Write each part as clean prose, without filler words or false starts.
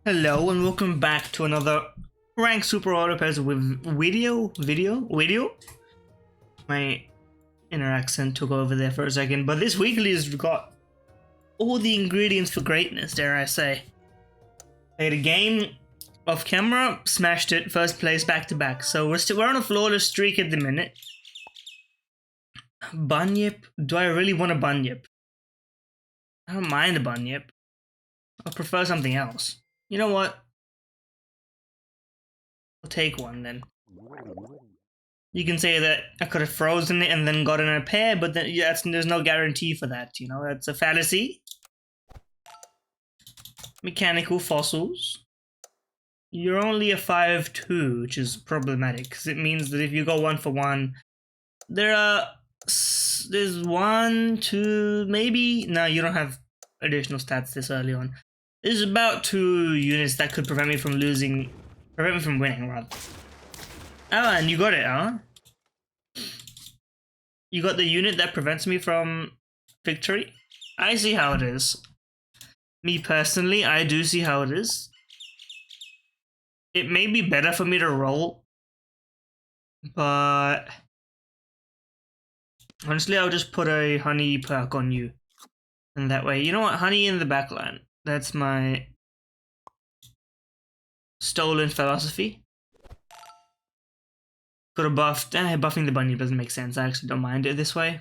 Hello and welcome back to another Rank Super Auto Pairs with video. My inner accent took over there for a second, but this weekly has got all the ingredients for greatness, dare I say. Played a game off camera, smashed it, first place back to back. So we're on a flawless streak at the minute. Bunyip? Do I really want a bunyip? I don't mind a bunyip. I prefer something else. You know what? I'll take one then. You can say that I could have frozen it and then gotten a pair, but then there's no guarantee for that, you know? That's a fallacy. Mechanical fossils. You're only a 5-2, which is problematic, because it means that if you go 1 for 1, there's 1, 2, maybe... No, you don't have additional stats this early on. There's about 2 units that could prevent me from winning, rather. Oh, and you got it, huh? You got the unit that prevents me from victory? I see how it is. Me personally, I do see how it is. It may be better for me to roll, but honestly, I'll just put a honey perk on you. And that way, you know what? Honey in the backline. That's my stolen philosophy. Could have buffed. Buffing the bunny doesn't make sense. I actually don't mind it this way.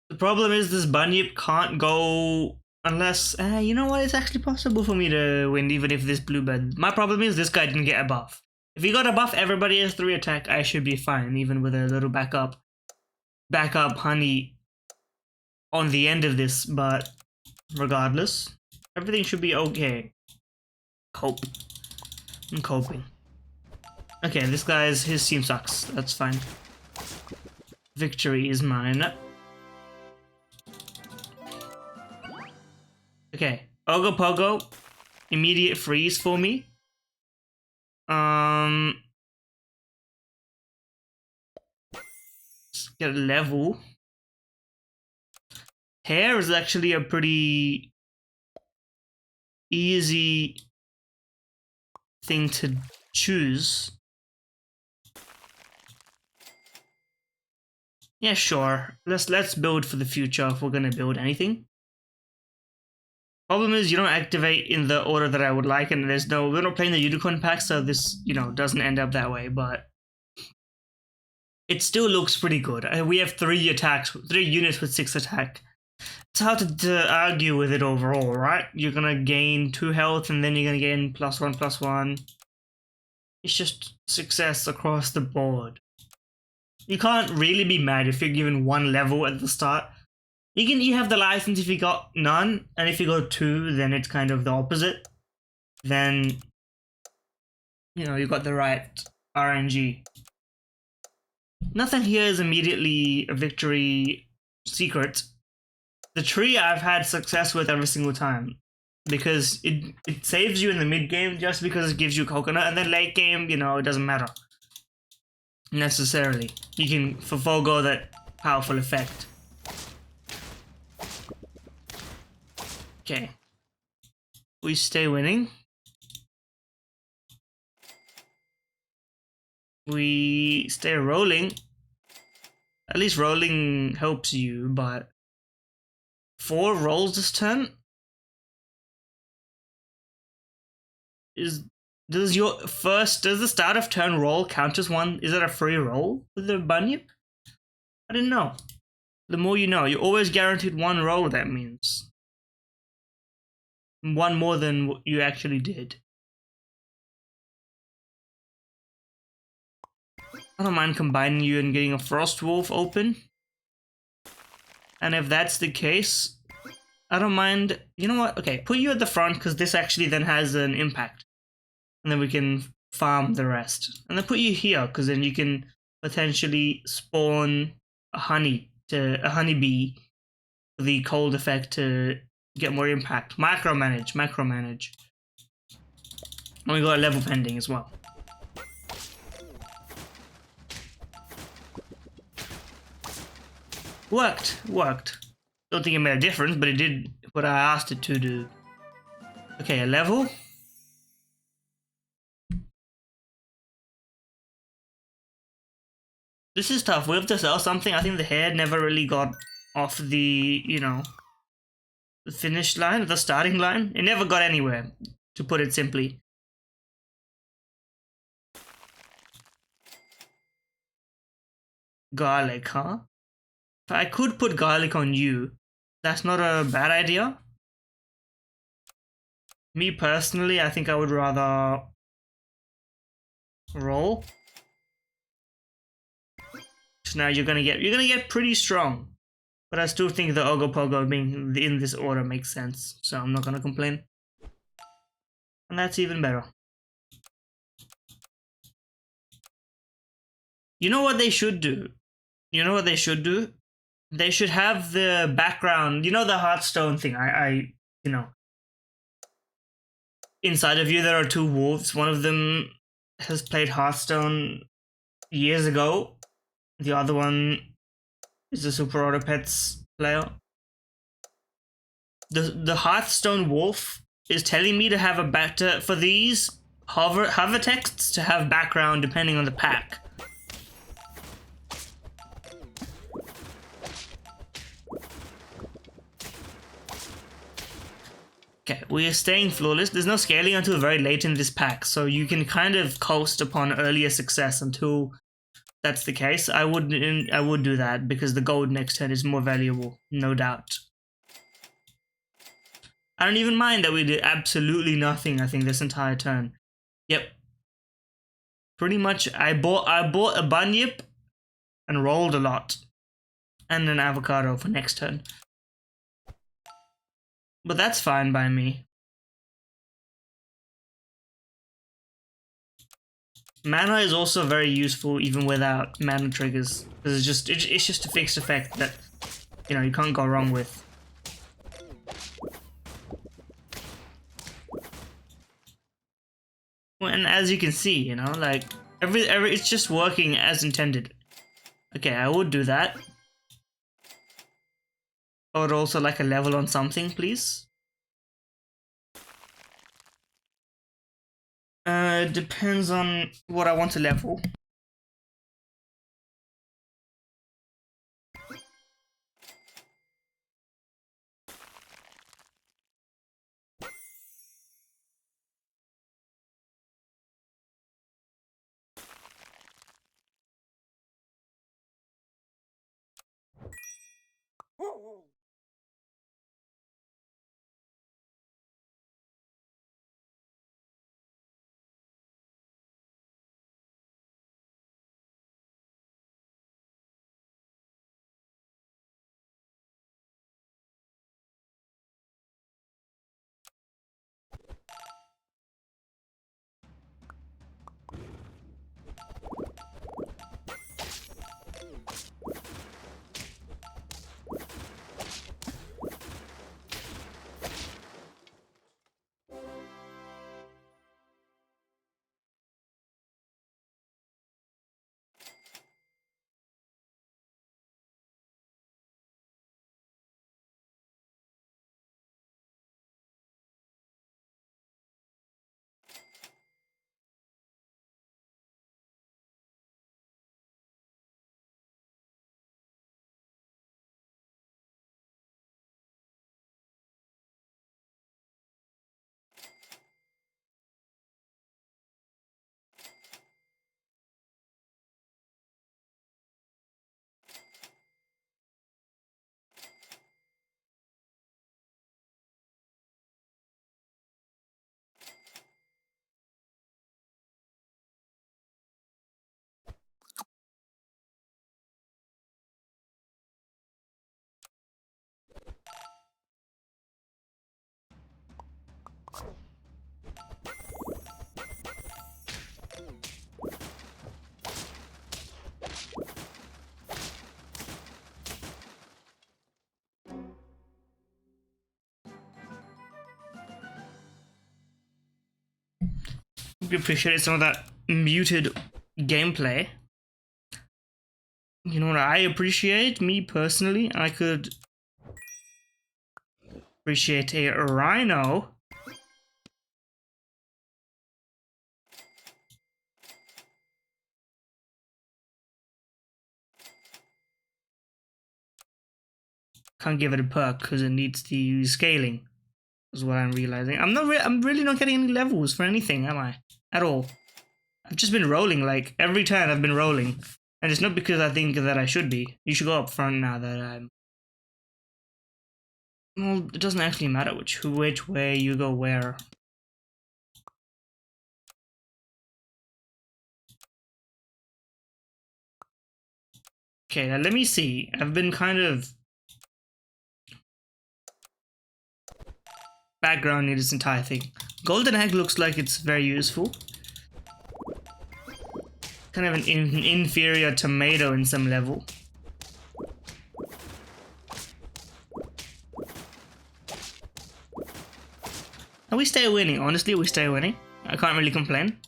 The problem is this bunyip can't go unless... you know what? It's actually possible for me to win even if this bluebird... My problem is this guy didn't get a buff. If he got a buff, everybody has 3 attack. I should be fine, even with a little backup honey on the end of this, but regardless, everything should be okay. I'm coping. Okay, his team sucks. That's fine. Victory is mine. Okay, Ogopogo, immediate freeze for me. Let's get a level. Hair is actually a pretty easy thing to choose. Yeah, sure. Let's build for the future if we're gonna build anything. Problem is you don't activate in the order that I would like, and we're not playing the unicorn pack, so this, doesn't end up that way, but it still looks pretty good. We have 3 units with 6 attack. It's hard to argue with it overall, right? You're gonna gain 2 health and then you're gonna gain +1/+1. It's just success across the board. You can't really be mad if you're given 1 level at the start. You have the license if you got none, and if you got 2, then it's kind of the opposite. Then, you got the right RNG. Nothing here is immediately a victory secret. The tree I've had success with every single time, because it saves you in the mid game just because it gives you coconut, and then late game, it doesn't matter necessarily. You can forgo that powerful effect. Okay, we stay winning. We stay rolling. At least rolling helps you, but 4 rolls this turn? Does the start of turn roll count as one? Is that a free roll with the bunyip? I didn't know. The more you know. You're always guaranteed 1 roll, that means. 1 more than what you actually did. I don't mind combining you and getting a Frost Wolf open. And if that's the case, I don't mind. You know what? Okay, put you at the front because this actually then has an impact. And then we can farm the rest. And then put you here because then you can potentially spawn a honeybee for the cold effect to get more impact. Micromanage. And we got a level pending as well. Worked. Don't think it made a difference, but it did what I asked it to do. Okay, a level. This is tough. We have to sell something. I think the hair never really got off the, you know, the finish line, the starting line. It never got anywhere, to put it simply. Garlic, huh? I could put garlic on you. That's not a bad idea. Me personally, I think I would rather roll. So now you're gonna get pretty strong. But I still think the Ogopogo being in this order makes sense, so I'm not gonna complain. And that's even better. You know what they should do? You know what they should do? They should have the background, you know, the Hearthstone thing. You know, inside of you there are two wolves. One of them has played Hearthstone years ago. The other one is a Super Auto Pets player. The Hearthstone wolf is telling me to have a better for these hover texts to have background depending on the pack. Okay, we are staying flawless. There's no scaling until very late in this pack, so you can kind of coast upon earlier success until that's the case. I would do that because the gold next turn is more valuable, no doubt. I don't even mind that we did absolutely nothing, I think, this entire turn. Yep. Pretty much, I bought a bunyip and rolled a lot. And an avocado for next turn. But that's fine by me. Mana is also very useful even without mana triggers. Because it's just a fixed effect that, you know, you can't go wrong with. And as you can see, you know, like every it's just working as intended. Okay, I would do that. I would also like a level on something, please. Depends on what I want to level. We appreciate some of that muted gameplay. You know what I appreciate? Me personally, I could Appreciate a rhino. Can't give it a perk because it needs to use scaling. Is what I'm realizing. I'm really not getting any levels for anything, am I? At all. I've just been rolling, like, every turn I've been rolling. And it's not because I think that I should be. You should go up front now that I'm... Well, it doesn't actually matter which way you go where. Okay, now let me see. I've been kind of... background in this entire thing. Golden egg looks like it's very useful. Kind of an inferior tomato in some level. And we stay winning, honestly, we stay winning. I can't really complain.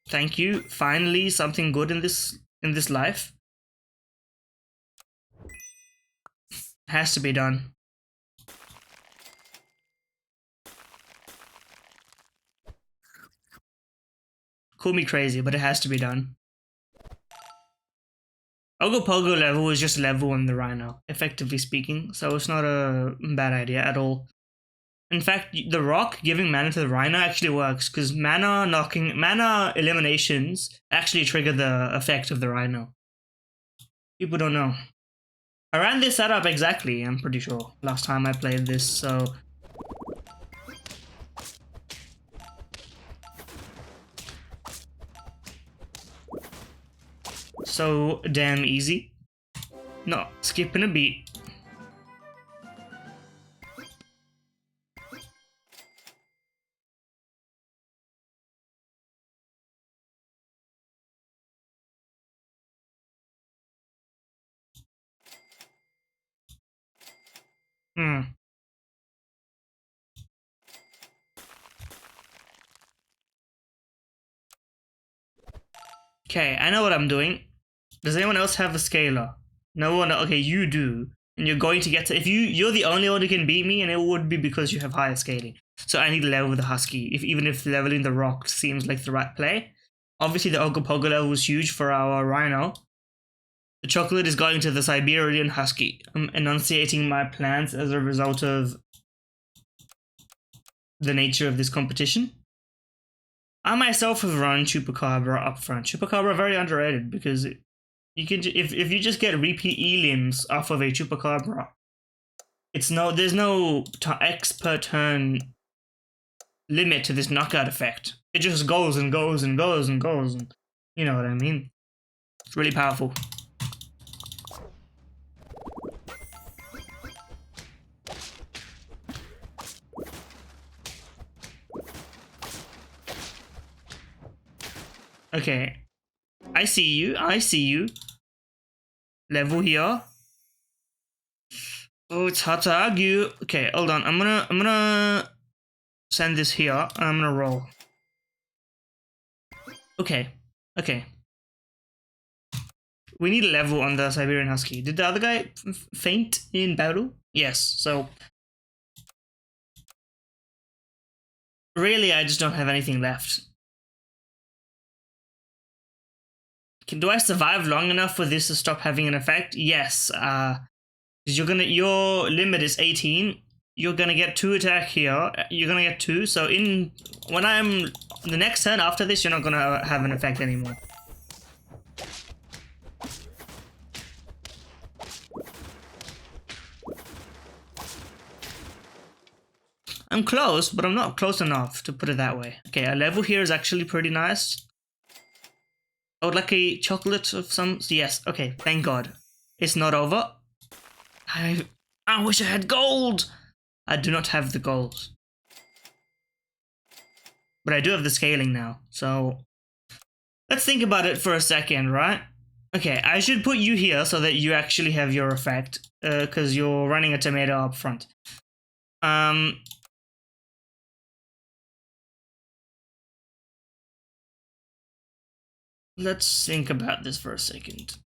Thank you. Finally, something good in this life. Has to be done. Call me crazy, but it has to be done. Ogopogo level is just level on the rhino, effectively speaking, so it's not a bad idea at all. In fact, the rock giving mana to the rhino actually works, because mana eliminations actually trigger the effect of the rhino. People don't know. I ran this setup exactly, I'm pretty sure, last time I played this, so... So damn easy. No, skipping a beat. Okay, I know what I'm doing. Does anyone else have a scalar? No one. Okay, you do, and you're going to get to. If you're the only one who can beat me, and it would be because you have higher scaling. So I need to level the husky. Even if leveling the rock seems like the right play. Obviously, the Ogopogo level is huge for our rhino. The chocolate is going to the Siberian husky. I'm enunciating my plans as a result of the nature of this competition. I myself have run Chupacabra up front. Chupacabra very underrated because you can if you just get repeat elims off of a Chupacabra, there's no X per turn limit to this knockout effect. It just goes and goes and goes and goes, and you know what I mean. It's really powerful. Okay, I see you. I see you. Level here. Oh, it's hard to argue. Okay, hold on. I'm gonna send this here, and I'm gonna roll. Okay. Okay. We need a level on the Siberian Husky. Did the other guy faint in battle? Yes, so... Really, I just don't have anything left. Do I survive long enough for this to stop having an effect? Yes, because your limit is 18. You're gonna get 2 attack here. You're gonna get 2, so when I'm... The next turn after this, you're not gonna have an effect anymore. I'm close, but I'm not close enough, to put it that way. Okay, a level here is actually pretty nice. I would like a chocolate of some... Yes, okay, thank God. It's not over. I wish I had gold! I do not have the gold. But I do have the scaling now, so... Let's think about it for a second, right? Okay, I should put you here so that you actually have your effect, because you're running a tomato up front. Let's think about this for a second.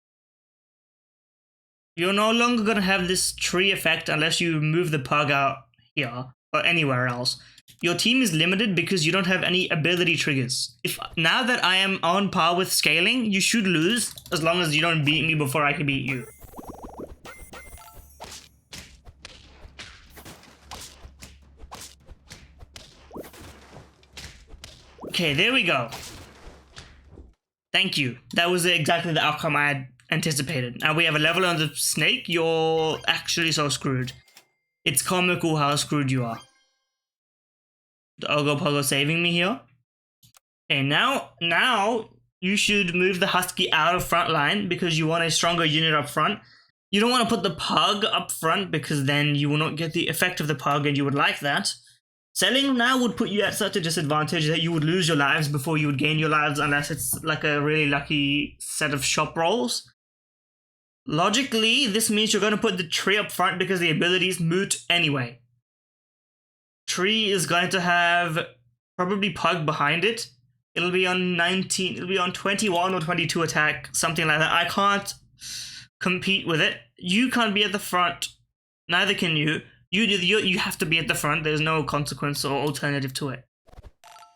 You're no longer gonna have this tree effect unless you move the pug out here or anywhere else. Your team is limited because you don't have any ability triggers. If now that I am on par with scaling, you should lose as long as you don't beat me before I can beat you. Okay, there we go. Thank you. That was exactly the outcome I had anticipated. Now we have a level on the snake. You're actually so screwed. It's comical how screwed you are. The Ogopogo saving me here. Okay, now you should move the Husky out of front line because you want a stronger unit up front. You don't want to put the pug up front because then you will not get the effect of the pug and you would like that. Selling now would put you at such a disadvantage that you would lose your lives before you would gain your lives unless it's like a really lucky set of shop rolls. Logically, this means you're going to put the tree up front because the abilities moot anyway. Tree is going to have probably pug behind it. It'll be on 19, it'll be on 21 or 22 attack, something like that. I can't compete with it. You can't be at the front. Neither can you. You have to be at the front. There's no consequence or alternative to it.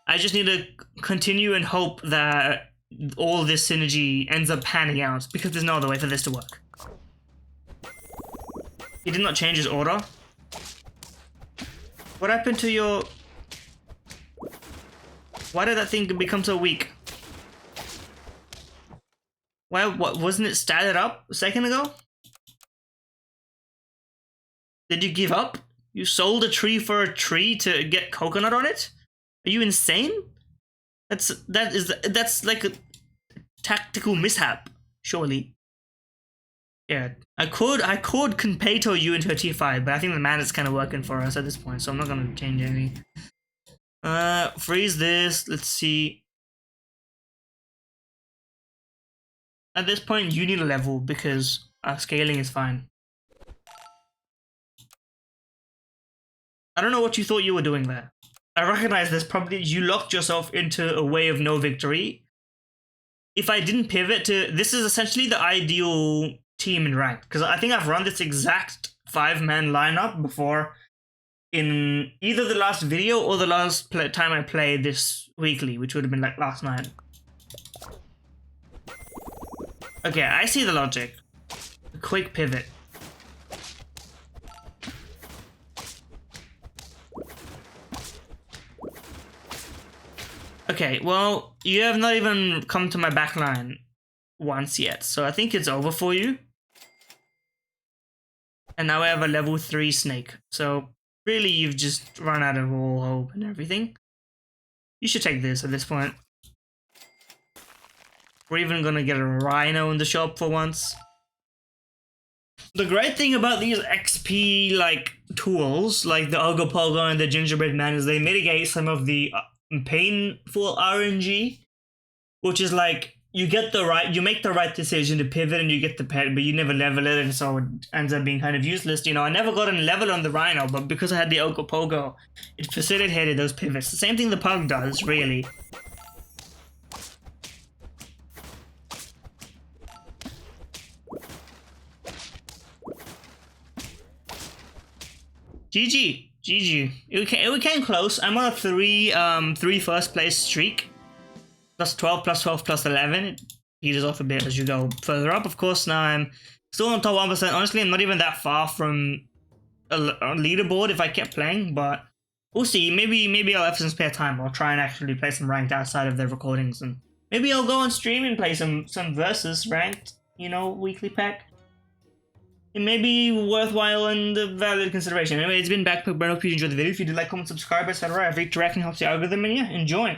I just need to continue and hope that all this synergy ends up panning out because there's no other way for this to work. He did not change his order. What happened to your... Why did that thing become so weak? Well, what, wasn't it statted up a second ago? Did you give up? You sold a tree for a tree to get coconut on it? Are you insane? That's like a tactical mishap, surely. Yeah, I could Conpeto you into a tier 5, but I think the mana's kind of working for us at this point, so I'm not gonna change anything. Freeze this. Let's see. At this point, you need a level because scaling is fine. I don't know what you thought you were doing there. I recognize this. Probably you locked yourself into a way of no victory. If I didn't pivot to... This is essentially the ideal team in ranked. Because I think I've run this exact 5-man lineup before in either the last video or the last time I played this weekly, which would have been like last night. Okay, I see the logic. A quick pivot. Okay, well, you have not even come to my backline once yet, so I think it's over for you. And now I have a level 3 snake, so really you've just run out of all hope and everything. You should take this at this point. We're even gonna get a rhino in the shop for once. The great thing about these XP like tools, like the Ogopogo and the Gingerbread Man, is they mitigate some of the painful RNG, which is like you make the right decision to pivot and you get the pet, but you never level it, and so it ends up being kind of useless. You know, I never got a level on the Rhino, but because I had the Ogopogo, it facilitated those pivots. The same thing the Pug does, really. GG. GG. It came close. I'm on a three first place streak. Plus 12, plus 12, plus 11. It peters off a bit as you go further up. Of course, now I'm still on top 1%. Honestly, I'm not even that far from a leaderboard if I kept playing, but we'll see. Maybe I'll have some spare time. I'll try and actually play some ranked outside of the recordings, and maybe I'll go on stream and play some versus ranked, you know, weekly pack. It may be worthwhile and a valid consideration. Anyway, it's been Backpack Brand. I hope you enjoyed the video. If you did, like, comment, subscribe, etc. Every direction helps the algorithm, and yeah, enjoy.